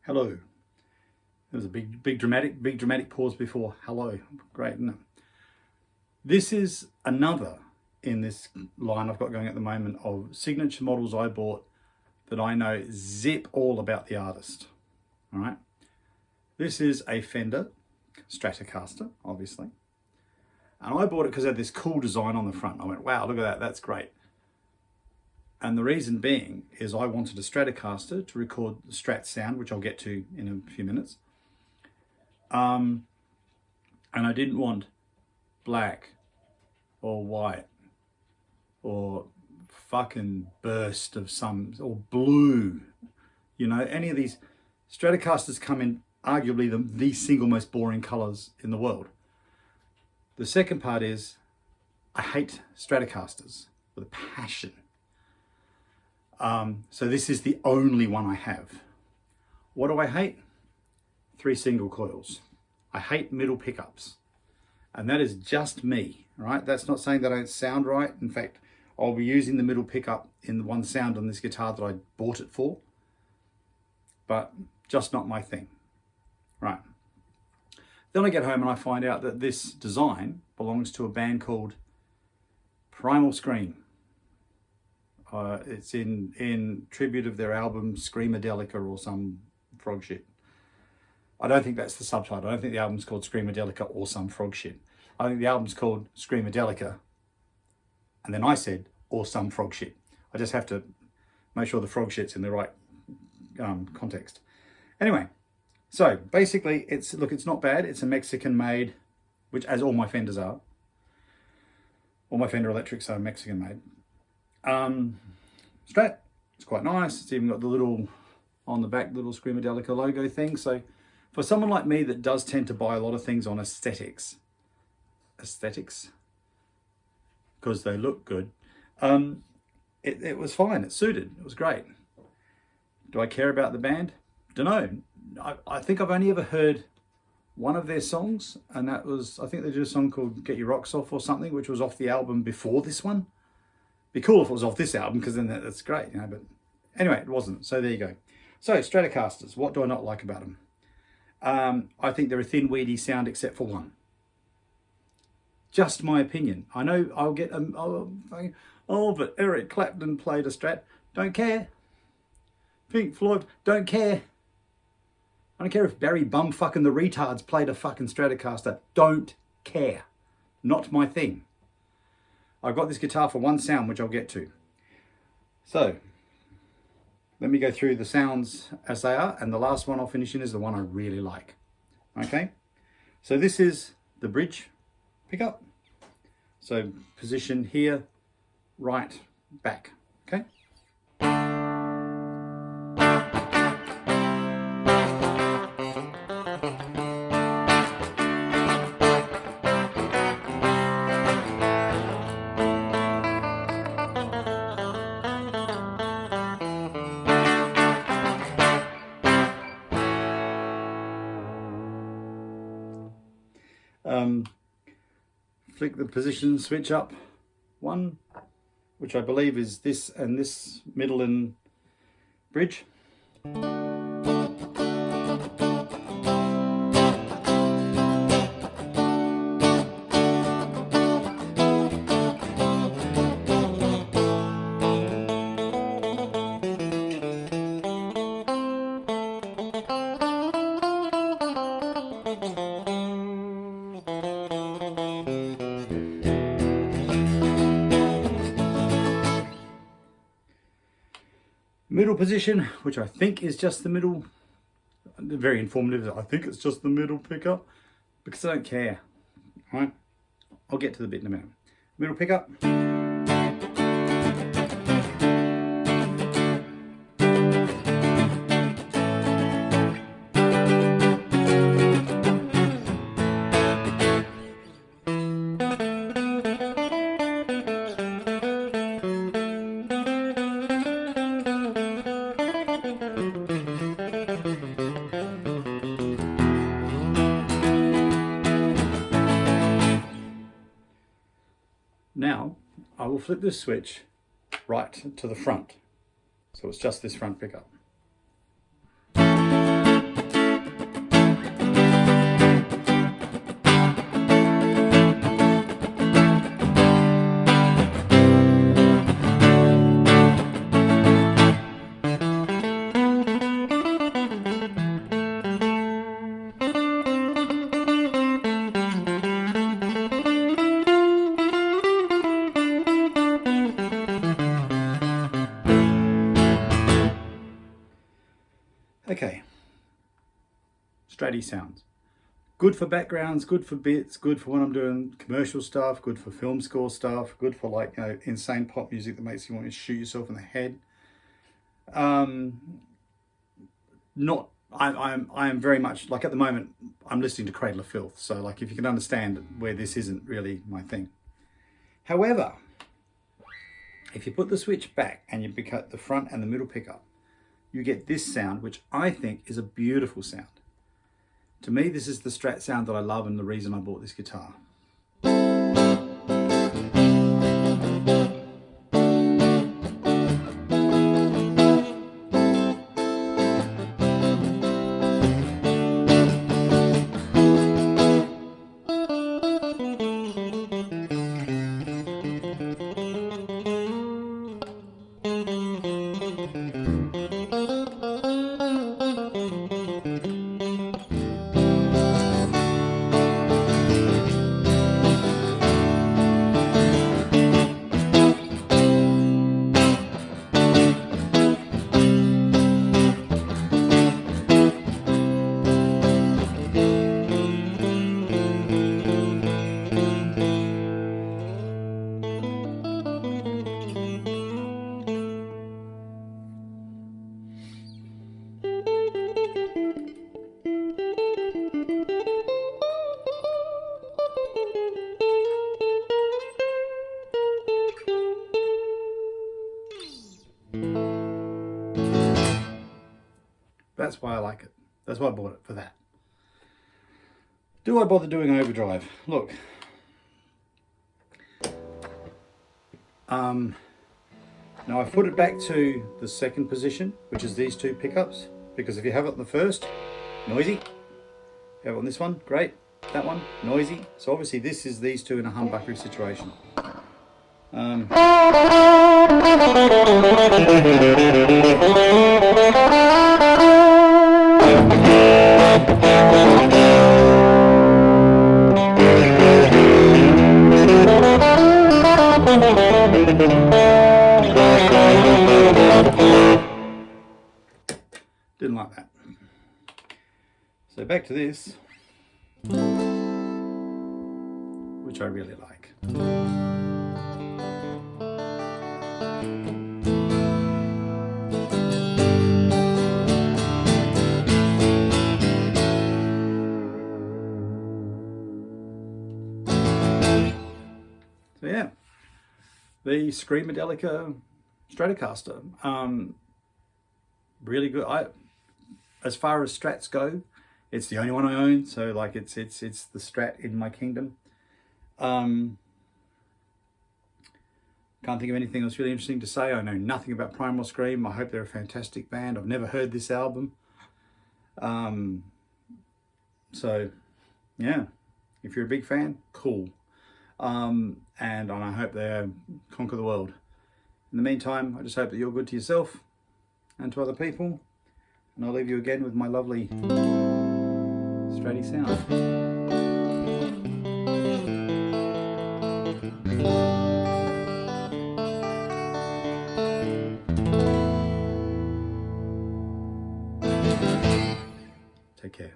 Hello. There was a big dramatic pause before hello. Great, isn't it? This is another in this line I've got going at the moment of signature models I bought that I know zip all about the artist. All right. This is a Fender Stratocaster, obviously. And I bought it because it had this cool design on the front. I went, wow, look at that, that's great. And the reason being is I wanted a Stratocaster to record the Strat sound, which I'll get to in a few minutes. And I didn't want black or white or fucking burst of some, or blue. You know, any of these Stratocasters come in arguably the single most boring colors in the world. The second part is I hate Stratocasters with a passion. So this is the only one I have. What do I hate? 3 single coils. I hate middle pickups. And that is just me, right? That's not saying that I don't sound right. In fact, I'll be using the middle pickup in the one sound on this guitar that I bought it for, but just not my thing, right? Then I get home and I find out that this design belongs to a band called Primal Scream. It's in tribute of their album Screamadelica or some frog shit. I don't think that's the subtitle. I don't think the album's called Screamadelica or some frog shit. I think the album's called Screamadelica. And then I said, or some frog shit. I just have to make sure the frog shit's in the right context. Anyway, so basically it's not bad. It's a Mexican made, which as all my Fenders are. All my Fender Electrics are Mexican made. Strat, it's quite nice. It's even got the little, on the back, little Screamadelica logo thing. So for someone like me that does tend to buy a lot of things on aesthetics, because they look good, it was fine. It suited. It was great. Do I care about the band? Don't know. I think I've only ever heard one of their songs, and that was, I think they did a song called Get Your Rocks Off or something, which was off the album before this one. Be cool if it was off this album, because then that's great, you know, but anyway, it wasn't. So there you go. So Stratocasters, what do I not like about them? I think they're a thin, weedy sound except for one. Just my opinion. I know I'll get but Eric Clapton played a Strat. Don't care. Pink Floyd, don't care. I don't care if Barry Bumfucking the Retards played a fucking Stratocaster. Don't care. Not my thing. I've got this guitar for one sound, which I'll get to. So, let me go through the sounds as they are, and the last one I'll finish in is the one I really like. Okay? So this is the bridge pickup. So, position here, right, back. Okay? Flick the position switch up one, which I believe is this and this middle and bridge. Middle position, which I think is just the middle, very informative, I think it's just the middle pickup, because I don't care, right? I'll get to the bit in a minute. Middle pickup. Now, I will flip this switch right to the front. So it's just this front pickup. Okay, Stratty sounds. Good for backgrounds, good for bits, good for when I'm doing commercial stuff, good for film score stuff, good for like, you know, insane pop music that makes you want to shoot yourself in the head. I am very much, like at the moment, I'm listening to Cradle of Filth. So like if you can understand where this isn't really my thing. However, if you put the switch back and you pick up the front and the middle pickup, you get this sound, which I think is a beautiful sound. To me, this is the Strat sound that I love and the reason I bought this guitar. That's why I like it. That's why I bought it, for that. Do I bother doing overdrive? Look. Now I've put it back to the second position, which is these two pickups, because if you have it on the first, noisy. If you have it on this one, great. That one, noisy. So obviously this is these two in a humbucker situation. Didn't like that. So back to this, which I really like. So yeah, the Screamadelica Stratocaster, really good. As far as Strats go, it's the only one I own. So like it's the Strat in my kingdom. Can't think of anything else really interesting to say. I know nothing about Primal Scream. I hope they're a fantastic band. I've never heard this album. So yeah, if you're a big fan, cool. And I hope they conquer the world. In the meantime, I just hope that you're good to yourself and to other people. And I'll leave you again with my lovely Stratty sound. Take care.